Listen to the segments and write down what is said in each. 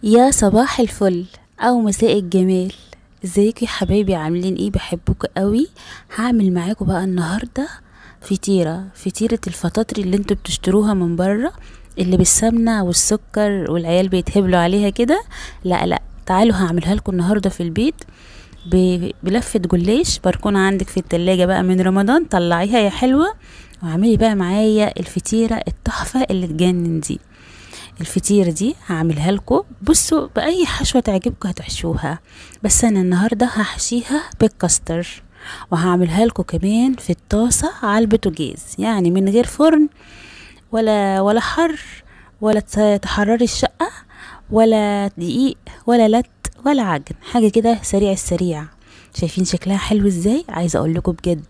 يا صباح الفل او مساء الجمال. ازيكم يا حبايبي؟ عاملين ايه؟ بحبكم قوي. هعمل معاكم بقى النهارده فطيره الفطاطري اللي انتوا بتشتروها من بره، اللي بالسمنه والسكر والعيال بيتهبلوا عليها كده. لا لا، تعالوا هعملها لكم النهارده في البيت بلفه جلاش بركون عندك في التلاجة بقى من رمضان. طلعيها يا حلوه واعملي بقى معايا الفطيره التحفه اللي تجنن دي. الفطيرة دي هعملها لكم، بصوا بأي حشوة تعجبكم هتحشوها، بس أنا النهاردة هحشيها بالكاستر، وهعملها لكم كمان في الطاسة على البوتاجاز، يعني من غير فرن ولا حر، ولا تحرري الشقة، ولا دقيق ولا لت ولا عجن، حاجة كده سريع السريع. شايفين شكلها حلو ازاي؟ عايزة اقول لكم بجد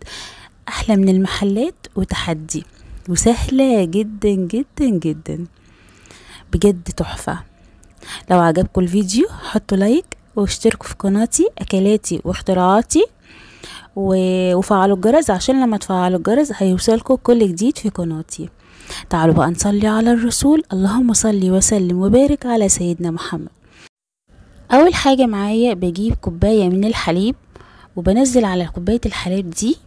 احلى من المحلات وتحدي، وسهلة جدا جدا جدا، بجد تحفة. لو عجبكم الفيديو حطوا لايك واشتركوا في قناتي اكلاتي واختراعاتي وفعلوا الجرس عشان لما تفعلوا الجرس هيوصلكم كل جديد في قناتي. تعالوا بقى نصلي على الرسول، اللهم صلي وسلم وبارك على سيدنا محمد. اول حاجة معايا بجيب كوباية من الحليب، وبنزل على كوباية الحليب دي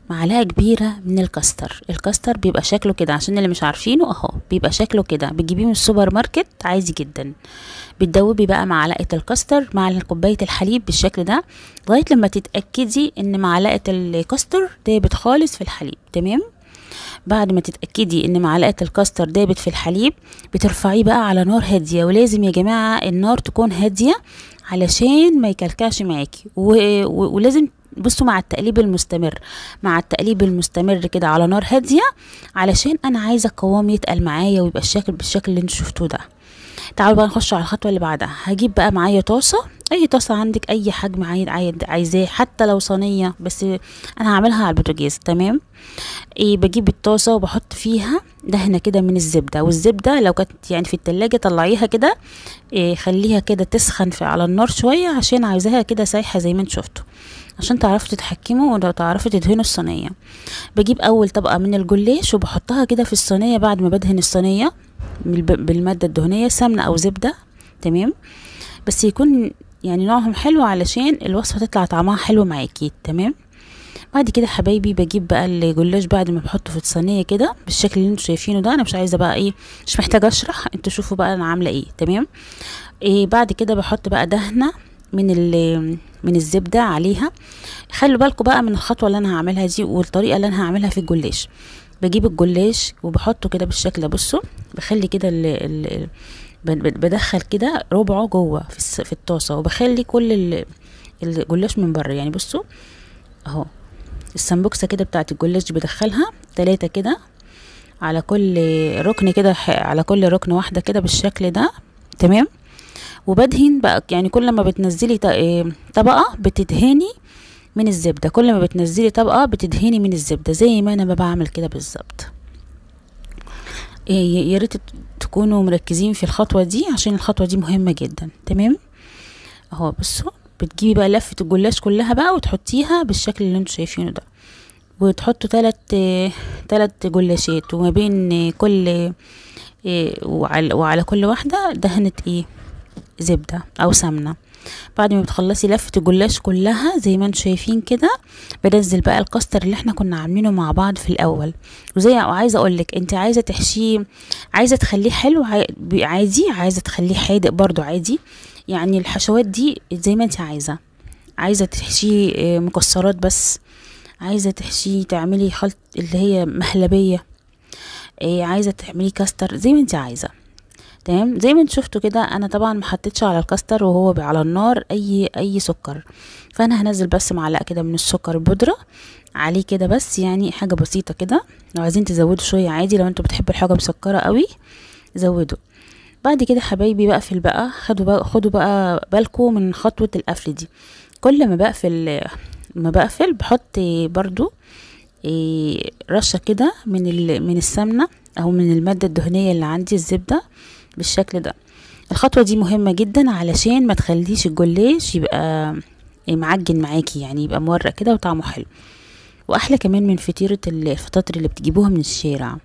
معلقة كبيرة من الكاستر. الكاستر بيبقى شكله كده، عشان اللي مش عارفينه اهو بيبقى شكله كده، بتجيبيه من السوبر ماركت عادي جدا. بتدوبي بقى معلقة الكاستر مع كوباية الحليب بالشكل ده لغاية لما تتأكدي ان معلقة الكاستر دابت خالص في الحليب. تمام؟ بعد ما تتأكدي ان معلقة الكاستر دابت في الحليب بترفعيه بقى على نار هادية، ولازم يا جماعة النار تكون هادية علشان ما يكلكعش معاكي، ولازم بصوا مع التقليب المستمر، كده على نار هادية، علشان انا عايزة القوام يتقل معايا ويبقى الشكل بالشكل اللي انتوا شفتوه ده. تعالوا بقى نخش على الخطوه اللي بعدها. هجيب بقى معايا طاسه، اي طاسه عندك، اي حجم عايزاه، حتى لو صينيه، بس انا هعملها على البوتاجاز. تمام؟ بجيب الطاسه وبحط فيها دهنه كده من الزبده، والزبده لو كانت يعني في التلاجة طلعيها كده، خليها كده تسخن على النار شويه، عشان عايزاها كده سايحه زي ما انتوا شفتوا، عشان تعرفوا تتحكموا وتعرفوا تدهنوا الصينيه. بجيب اول طبقه من الجلاش وبحطها كده في الصينيه بعد ما بدهن الصينيه بالماده الدهنيه، سمنه او زبده. تمام؟ بس يكون يعني نوعهم حلو علشان الوصفه تطلع طعمها حلو معاكي. تمام؟ بعد كده حبايبي بجيب بقى الجلاش بعد ما بحطه في الصينيه كده بالشكل اللي انتوا شايفينه ده. انا مش عايزه بقى مش محتاجه اشرح، انتوا شوفوا بقى انا عامله ايه. تمام؟ بعد كده بحط بقى دهنه من الزبده عليها. خلوا بالكم بقى من الخطوه اللي انا هعملها دي والطريقه اللي انا هعملها في الجلاش. بجيب الجلاش وبحطه كده بالشكل ده، بصوا بخلي كده بدخل كده ربعه جوه في الطاسه، وبخلي كل الجلاش من بره. يعني بصوا اهو السمبوكسه كده بتاعت الجلاش دي بدخلها 3 كده على كل ركن كده، على كل ركن واحده كده بالشكل ده. تمام؟ وبدهن بقى، يعني كل ما بتنزلي طبقه بتدهني من الزبده، كل ما بتنزلي طبقه بتدهني من الزبده، زي ما انا بعمل كده بالظبط. يا ريت تكونوا مركزين في الخطوه دي، عشان الخطوه دي مهمه جدا. تمام؟ اهو بصوا بتجيبي بقى لفه الجلاش كلها بقى وتحطيها بالشكل اللي انتوا شايفينه ده، وتحطوا 3 جلاشات، وما بين كل وعلى كل واحده دهنه زبده او سمنه. بعد ما بتخلصي لفه الجلاش كلها زي ما انتم شايفين كده، بنزل بقى الكاستر اللي احنا كنا عاملينه مع بعض في الاول. وعايزه اقول لك، انت عايزه تحشيه، عايزه تخليه حلو عادي، عايزه تخليه حادق برضو عادي، يعني الحشوات دي زي ما انت عايزه تحشيه مكسرات بس، عايزه تحشيه تعملي خلط اللي هي مهلبيه، عايزه تعملي كاستر زي ما انت عايزه. تمام؟ زي ما انتوا شفتوا كده، انا طبعا ما حطيتش على الكاستر وهو على النار اي سكر، فانا هنزل بس معلقه كده من السكر البودره عليه كده، بس يعني حاجه بسيطه كده. لو عايزين تزودوا شويه عادي، لو انتوا بتحبوا الحاجه مسكره قوي زودوا. بعد كده حبايبي بقفل بقى، خدوا بقى بالكم من خطوه القفل دي. كل ما بقفل بحط برضو رشه كده من السمنه او من الماده الدهنيه اللي عندي، الزبده بالشكل ده. الخطوه دي مهمه جدا علشان ما تخليش الجلاش يبقى معجن معاكي، يعني يبقى مورق كده وطعمه حلو، واحلى كمان من فطيره الفطاطر اللي بتجيبوها من الشارع.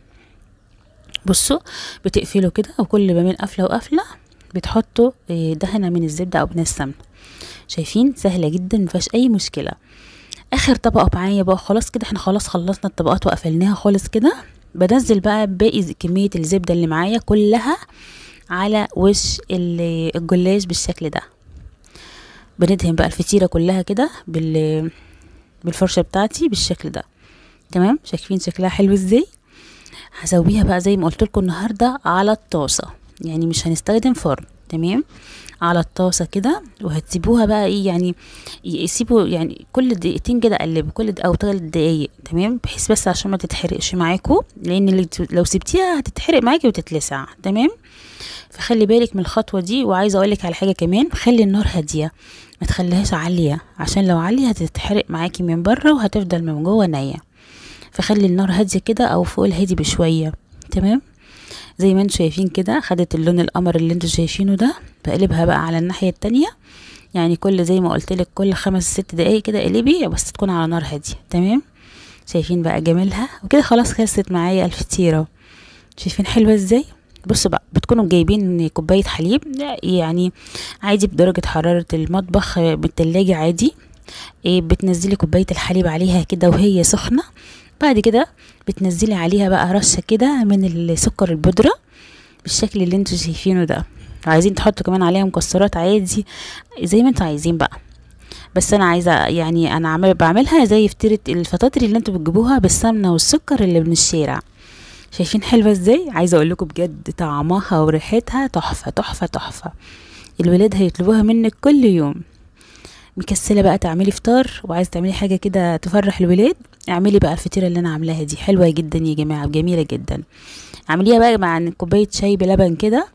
بصوا بتقفلوا كده، وكل ما بين قفله وقفله بتحطوا دهنه من الزبده او من السمنه. شايفين سهله جدا مفيهاش اي مشكله. اخر طبقه معايا بقى، خلاص كده احنا خلاص خلصنا الطبقات وقفلناها خالص كده. بنزل بقى باقي كميه الزبده اللي معايا كلها على وش الجلاش بالشكل ده. بندهن بقى الفطيره كلها كده بالفرشه بتاعتي بالشكل ده. تمام، شايفين شكلها حلو ازاي؟ هسويها بقى زي ما قلت لكم النهارده على الطاسه، يعني مش هنستخدم فرن. تمام، على الطاسه كده، وهتسيبوها بقى ايه يعني، يسيبوا يعني كل دقيقتين كده قلبوا كل او 3 دقايق. تمام، بحيث بس عشان ما تتحرقش معاكم، لان لو سبتيها هتتحرق معاكي وتتلسع. تمام، فخلي بالك من الخطوه دي. وعايزه اقول لك على حاجه كمان، خلي النار هاديه، ما تخليهاش عاليه، عشان لو عاليه هتتحرق معاكي من بره وهتفضل من جوه نيه. فخلي النار هاديه كده او فوق الهادي بشويه. تمام، زي ما انتوا شايفين كده خدت اللون القمر اللي انتوا شايفينه ده. بقلبها بقى على الناحيه التانية، يعني كل زي ما قلت لك كل 5-6 دقايق كده قلبي، بس تكون على نار هاديه. تمام، شايفين بقى جمالها؟ وكده خلاص خلصت معايا الفطيره. شايفين حلوه ازاي؟ بصوا بقى، بتكونوا جايبين كوبايه حليب يعني عادي بدرجه حراره المطبخ بالتلاجة عادي. بتنزلي كوبايه الحليب عليها كده وهي سخنه. بعد كده بتنزلي عليها بقى رشه كده من السكر البودره بالشكل اللي انتوا شايفينه ده. عايزين تحطوا كمان عليها مكسرات عادي زي ما انتوا عايزين بقى. بس انا عايزه يعني انا بعملها زي فطيره الفطاطر اللي انتوا بتجيبوها بالسمنه والسكر اللي من الشارع. شايفين حلوه ازاي؟ عايزه اقول لكم بجد طعمها وريحتها تحفه تحفه تحفه. الولاد هيطلبوها منك كل يوم. مكسله بقى تعملي فطار وعايزه تعملي حاجه كده تفرح الولاد، اعملي بقى الفطيره اللي انا عاملاها دي، حلوه جدا يا جماعه، جميله جدا. اعمليها بقى مع كوبايه شاي بلبن كده،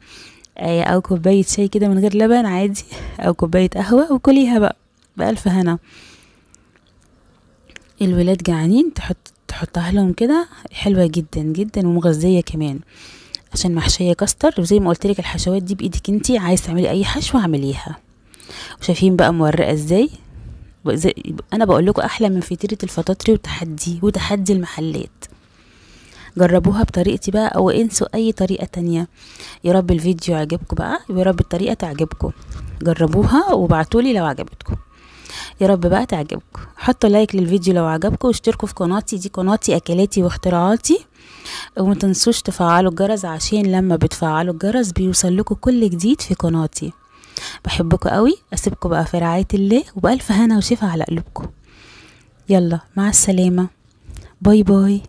او كوبايه شاي كده من غير لبن عادي، او كوبايه قهوه، وكليها بقى بألف هنا. الولاد جعانين تحطها لهم كده، حلوه جدا جدا ومغذيه كمان، عشان محشيه كاستر. وزي ما قلت لك الحشوات دي بايدك انتي، عايز تعملي اي حشوه اعمليها. وشايفين بقى مورقه ازاي؟ انا بقول لكم احلى من فطيره الفطاطري وتحدي المحلات. جربوها بطريقتي بقى او انسوا اي طريقه تانية. يا رب الفيديو عجبكم بقى، ويا رب الطريقه تعجبكم. جربوها وابعتولي لو عجبتكم. يا رب بقى تعجبكم. حطوا لايك للفيديو لو عجبكم، واشتركوا في قناتي، دي قناتي اكلاتي واختراعاتي. وما تنسوش تفعلوا الجرس، عشان لما بتفعلوا الجرس بيوصل لكم كل جديد في قناتي. بحبكم قوي. اسيبكم بقى في رعايه الله، وبألف هنا وشفا على قلوبكم. يلا مع السلامه، باي باي.